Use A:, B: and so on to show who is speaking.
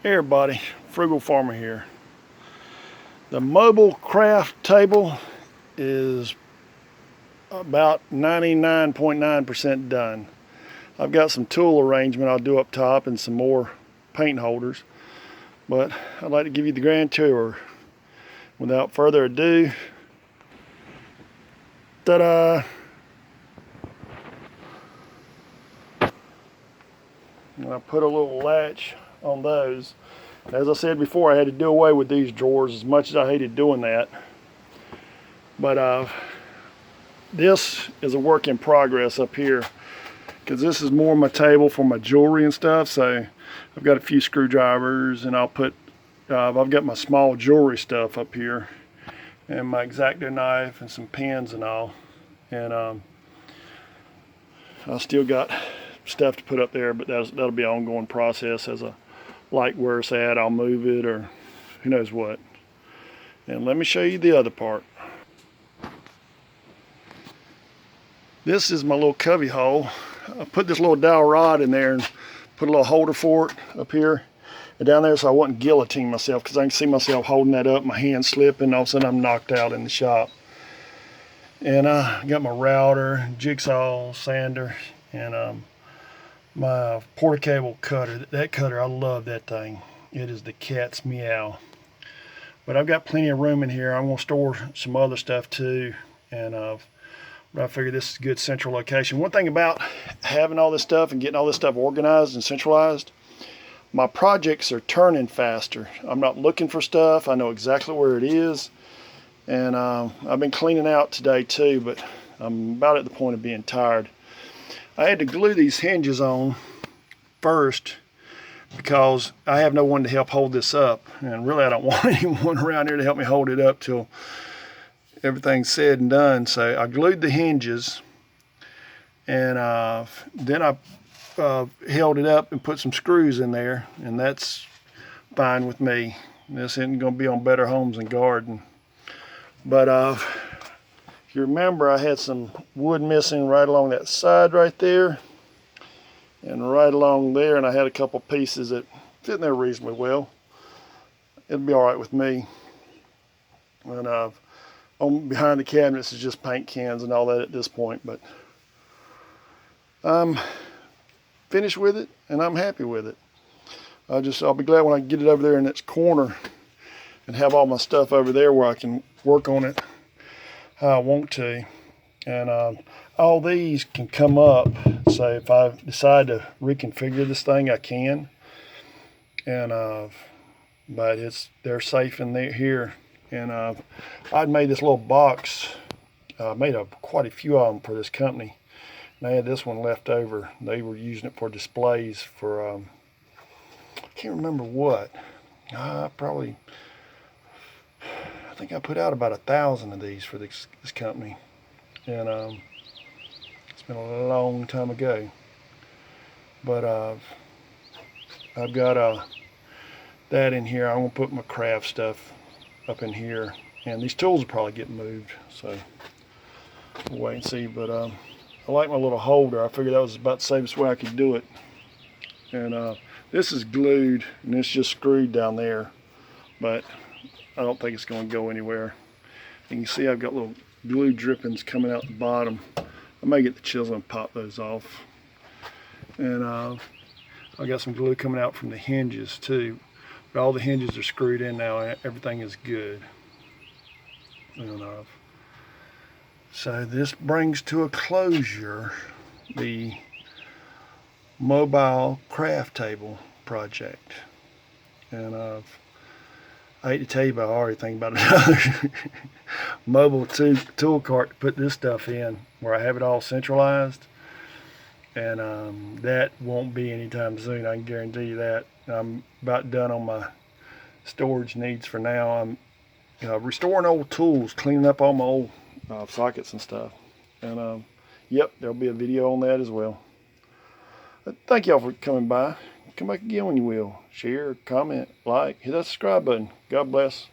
A: Hey everybody, Frugal Farmer here. The mobile craft table is about 99.9% done. I've got some tool arrangement I'll do up top and some more paint holders, but I'd like to give you the grand tour. Without further ado, ta-da! And I put a little latch on those. As I said before, I had to do away with these drawers as much as I hated doing that. But this is a work in progress up here, because this is more my table for my jewelry and stuff. So I've got a few screwdrivers, and I've got my small jewelry stuff up here, and my X-Acto knife and some pins and all. And I still got stuff to put up there, but that'll be an ongoing process. As I like where it's at, I'll move it or who knows what. And let me show you the other part. This is my little cubby hole. I put this little dowel rod in there and put a little holder for it up here and down there, so I wouldn't guillotine myself, because I can see myself holding that up, my hand slipping, all of a sudden I'm knocked out in the shop. And I got my router, jigsaw, sander, and my portable cutter. That cutter, I love that thing. It is the cat's meow. But I've got plenty of room in here. I'm going to store some other stuff too, and but I figured this is a good central location. One thing about having all this stuff and getting all this stuff organized and centralized, my projects are turning faster. I'm not looking for stuff. I know exactly where it is. And I've been cleaning out today too, but I'm about at the point of being tired. I had to glue these hinges on first because I have no one to help hold this up. And really, I don't want anyone around here to help me hold it up till everything's said and done. So I glued the hinges, and then I held it up and put some screws in there, and that's fine with me. This isn't going to be on Better Homes and Garden. But if you remember, I had some wood missing right along that side right there and right along there, and I had a couple pieces that fit in there reasonably well. It'll be all right with me. And behind the cabinets is just paint cans and all that at this point, but I'm finished with it and I'm happy with it. I'll be glad when I get it over there in its corner and have all my stuff over there where I can work on it how I want to. And all these can come up, so if I decide to reconfigure this thing, I can. And but they're safe in there here. And I'd made this little box. I made quite a few of them for this company, and I had this one left over. They were using it for displays for I can't remember what. I think I put out about 1,000 of these for this company, and it's been a long time ago. But I've got that in here. I'm gonna put my craft stuff up in here, and these tools will probably get moved, so we'll wait and see. But I like my little holder. I figured that was about the safest way I could do it. And this is glued, and it's just screwed down there, but I don't think it's going to go anywhere. You can see I've got little glue drippings coming out the bottom. I may get the chisel and pop those off. And I got some glue coming out from the hinges too. But all the hinges are screwed in now, and everything is good. And so this brings to a closure the mobile craft table project. And I hate to tell you, but I already think about another mobile tool cart to put this stuff in, where I have it all centralized. And that won't be anytime soon, I can guarantee you that. I'm about done on my storage needs for now. I'm restoring old tools, cleaning up all my old sockets and stuff. And yep, there'll be a video on that as well. But thank y'all for coming by. Come back again when you will. Share, comment, like, hit that subscribe button. God bless.